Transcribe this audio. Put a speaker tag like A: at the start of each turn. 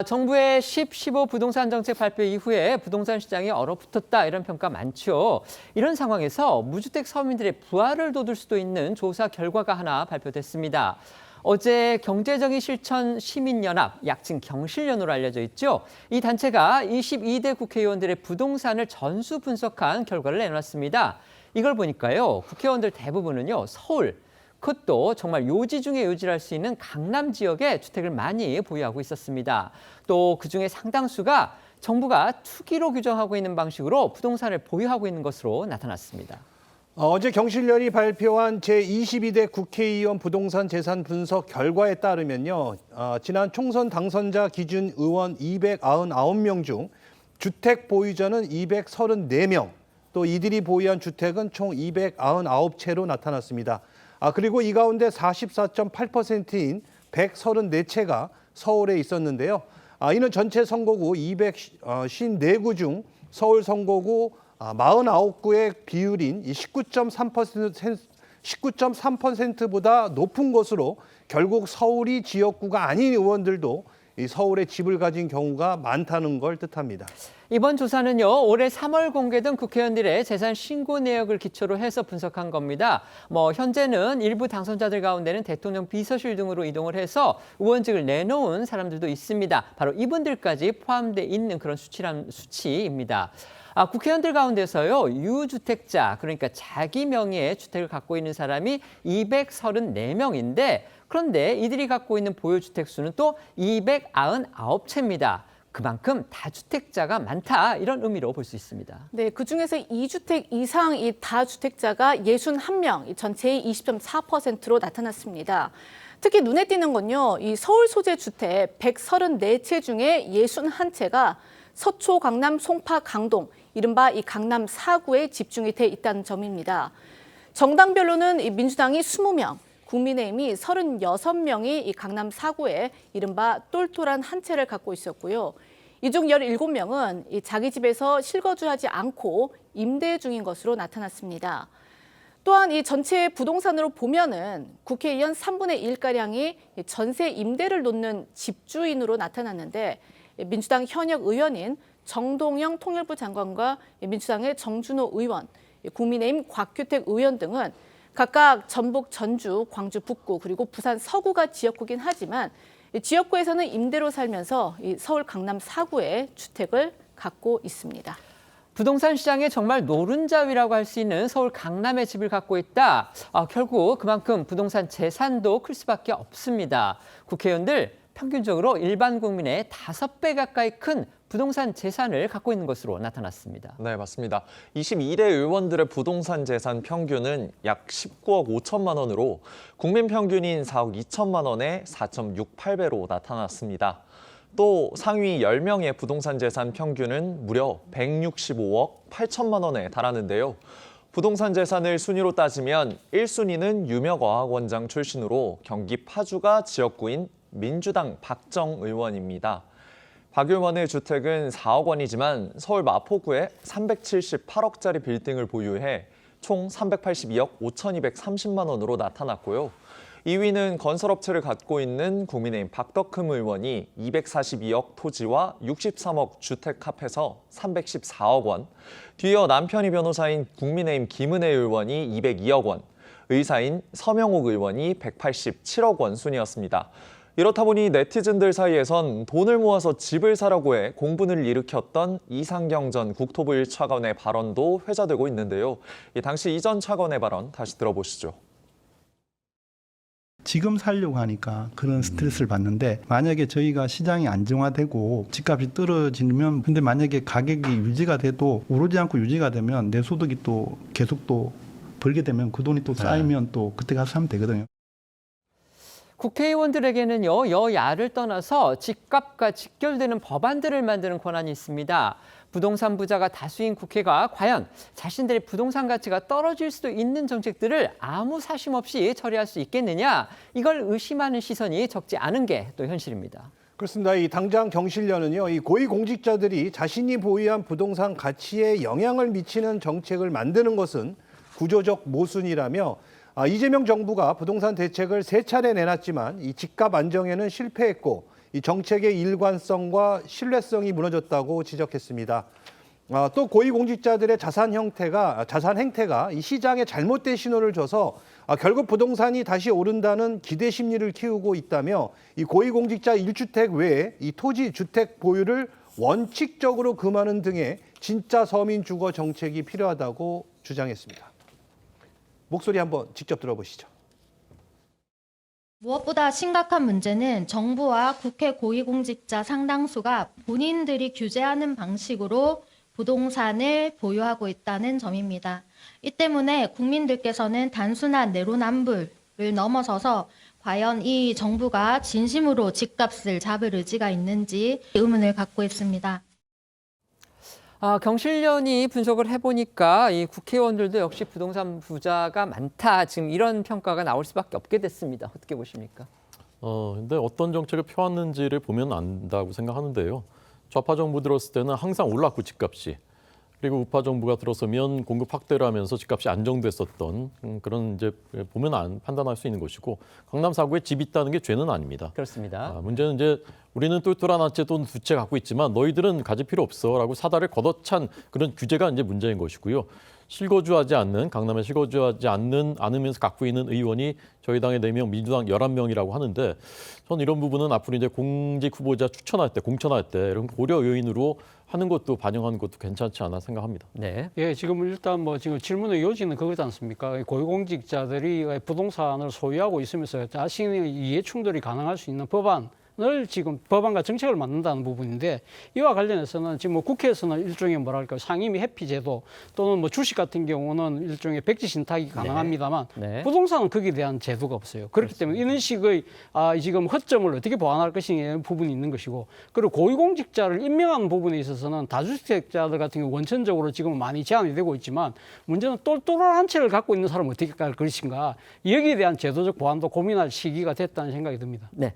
A: 정부의 10, 15 부동산 정책 발표 이후에 부동산 시장이 얼어붙었다 이런 평가 많죠. 이런 상황에서 무주택 서민들의 부활을 돋울 수도 있는 조사 결과가 하나 발표됐습니다. 어제 경제정의 실천 시민연합, 약칭 경실련으로 알려져 있죠. 이 단체가 22대 국회의원들의 부동산을 전수 분석한 결과를 내놨습니다. 이걸 보니까요, 국회의원들 대부분은요, 서울, 그것도 정말 요지 중에 요지를 할 수 있는 강남 지역에 주택을 많이 보유하고 있었습니다. 또 그중에 상당수가 정부가 투기로 규정하고 있는 방식으로 부동산을 보유하고 있는 것으로 나타났습니다.
B: 어제 경실련이 발표한 제22대 국회의원 부동산 재산 분석 결과에 따르면요. 지난 총선 당선자 기준 의원 299명 중 주택 보유자는 234명, 또 이들이 보유한 주택은 총 299채로 나타났습니다. 그리고 이 가운데 44.8%인 134채가 서울에 있었는데요. 이는 전체 선거구 254구 중 서울 선거구 49구의 비율인 19.3%보다 높은 것으로 결국 서울이 지역구가 아닌 의원들도 서울에 집을 가진 경우가 많다는 걸 뜻합니다.
A: 이번 조사는요, 올해 3월 공개된 국회의원들의 재산 신고 내역을 기초로 해서 분석한 겁니다. 현재는 일부 당선자들 가운데는 대통령 비서실 등으로 이동을 해서 의원직을 내놓은 사람들도 있습니다. 바로 이분들까지 포함돼 있는 그런 수치입니다. 국회의원들 가운데서요, 유주택자, 그러니까 자기 명의의 주택을 갖고 있는 사람이 234명인데, 그런데 이들이 갖고 있는 보유주택 수는 또 299채입니다. 그만큼 다주택자가 많다, 이런 의미로 볼 수 있습니다.
C: 네, 그중에서 2주택 이상 이 다주택자가 61명, 전체의 20.4%로 나타났습니다. 특히 눈에 띄는 건요, 이 서울 소재 주택 134채 중에 61채가 서초, 강남, 송파, 강동, 이른바 이 강남 4구에 집중이 돼 있다는 점입니다. 정당별로는 이 민주당이 20명, 국민의힘이 36명이 이 강남 4구에 이른바 똘똘한 한 채를 갖고 있었고요. 이 중 17명은 이 자기 집에서 실거주하지 않고 임대 중인 것으로 나타났습니다. 또한 이 전체 부동산으로 보면은 국회의원 3분의 1가량이 전세 임대를 놓는 집주인으로 나타났는데, 민주당 현역 의원인 정동영 통일부 장관과 민주당의 정준호 의원, 국민의힘 곽규택 의원 등은 각각 전북 전주, 광주 북구, 그리고 부산 서구가 지역구긴 하지만 지역구에서는 임대로 살면서 서울 강남 4구에 주택을 갖고 있습니다.
A: 부동산 시장에 정말 노른자위라고 할 수 있는 서울 강남에 집을 갖고 있다. 결국 그만큼 부동산 재산도 클 수밖에 없습니다. 국회의원들 평균적으로 일반 국민의 5배 가까이 큰 부동산 재산을 갖고 있는 것으로 나타났습니다.
D: 네, 맞습니다. 22대 의원들의 부동산 재산 평균은 약 19억 5천만 원으로 국민 평균인 4억 2천만 원의 4.68배로 나타났습니다. 또 상위 10명의 부동산 재산 평균은 무려 165억 8천만 원에 달하는데요. 부동산 재산을 순위로 따지면 1순위는 유명어학원장 출신으로 경기 파주가 지역구인 민주당 박정 의원입니다. 박 의원의 주택은 4억 원이지만 서울 마포구에 378억짜리 빌딩을 보유해 총 382억 5,230만 원으로 나타났고요. 2위는 건설업체를 갖고 있는 국민의힘 박덕흠 의원이 242억 토지와 63억 주택 합해서 314억 원, 뒤이어 남편이 변호사인 국민의힘 김은혜 의원이 202억 원, 의사인 서명옥 의원이 187억 원 순이었습니다. 이렇다 보니 네티즌들 사이에선 돈을 모아서 집을 사라고 해 공분을 일으켰던 이상경 전 국토부 1차관의 발언도 회자되고 있는데요. 당시 이 전 차관의 발언 다시 들어보시죠.
E: 지금 살려고 하니까 그런 스트레스를 받는데, 만약에 저희가 시장이 안정화되고 집값이 떨어지면, 근데 만약에 가격이 유지가 돼도 오르지 않고 유지가 되면 내 소득이 또 계속 또 벌게 되면 그 돈이 또 쌓이면 또 그때 가서 사면 되거든요.
A: 국회의원들에게는요, 여야를 떠나서 집값과 직결되는 법안들을 만드는 권한이 있습니다. 부동산 부자가 다수인 국회가 과연 자신들의 부동산 가치가 떨어질 수도 있는 정책들을 아무 사심 없이 처리할 수 있겠느냐, 이걸 의심하는 시선이 적지 않은 게 또 현실입니다.
B: 그렇습니다. 이 당장 경실련은요, 이 고위공직자들이 자신이 보유한 부동산 가치에 영향을 미치는 정책을 만드는 것은 구조적 모순이라며, 이재명 정부가 부동산 대책을 3차례 내놨지만 이 집값 안정에는 실패했고, 이 정책의 일관성과 신뢰성이 무너졌다고 지적했습니다. 또 고위공직자들의 자산 행태가 이 시장에 잘못된 신호를 줘서 결국 부동산이 다시 오른다는 기대 심리를 키우고 있다며 이 고위공직자 1주택 외에 이 토지 주택 보유를 원칙적으로 금하는 등의 진짜 서민 주거 정책이 필요하다고 주장했습니다. 목소리 한번 직접 들어보시죠.
F: 무엇보다 심각한 문제는 정부와 국회 고위공직자 상당수가 본인들이 규제하는 방식으로 부동산을 보유하고 있다는 점입니다. 이 때문에 국민들께서는 단순한 내로남불을 넘어서서 과연 이 정부가 진심으로 집값을 잡을 의지가 있는지 의문을 갖고 있습니다.
A: 경실련이 분석을 해보니까 이 국회의원들도 역시 부동산 부자가 많다. 지금 이런 평가가 나올 수밖에 없게 됐습니다. 어떻게 보십니까?
G: 근데 어떤 정책을 펴왔는지를 보면 안다고 생각하는데요. 좌파 정부 들었을 때는 항상 올랐고 집값이. 그리고 우파 정부가 들어서면 공급 확대를 하면서 집값이 안정됐었던 그런 이제 보면 판단할 수 있는 것이고 강남 4구에 집 있다는 게 죄는 아닙니다.
A: 그렇습니다.
G: 문제는 이제 우리는 똘똘한 한 채 또는 두 채 갖고 있지만 너희들은 가질 필요 없어라고 사다를 걷어찬 그런 규제가 이제 문제인 것이고요. 실거주하지 않는 강남에 실거주하지 않으면서 갖고 있는 의원이 저희 당의 4명, 민주당 11명이라고 하는데 전 이런 부분은 앞으로 이제 공직 후보자 추천할 때, 공천할 때 이런 고려 요인으로 하는 것도 반영하는 것도 괜찮지 않나 생각합니다.
A: 네.
H: 예, 지금 일단 지금 질문의 요지는 그거지 않습니까? 고위공직자들이 부동산을 소유하고 있으면서 자신의 이해 충돌이 가능할 수 있는 법안을 지금 법안과 정책을 만든다는 부분인데 이와 관련해서는 지금 국회에서는 일종의 상임위 회피 제도 또는 주식 같은 경우는 일종의 백지 신탁이 가능합니다만
A: 네.
H: 부동산은 거기에 대한 제도가 없어요. 그렇기 때문에 이런 식의 지금 허점을 어떻게 보완할 것이냐는 부분이 있는 것이고 그리고 고위공직자를 임명하는 부분에 있어서는 다주택자들 같은 경우 원천적으로 지금 많이 제한이 되고 있지만 문제는 똘똘한 한 채를 갖고 있는 사람은 어떻게 할 것인가 여기에 대한 제도적 보완도 고민할 시기가 됐다는 생각이 듭니다.
A: 네.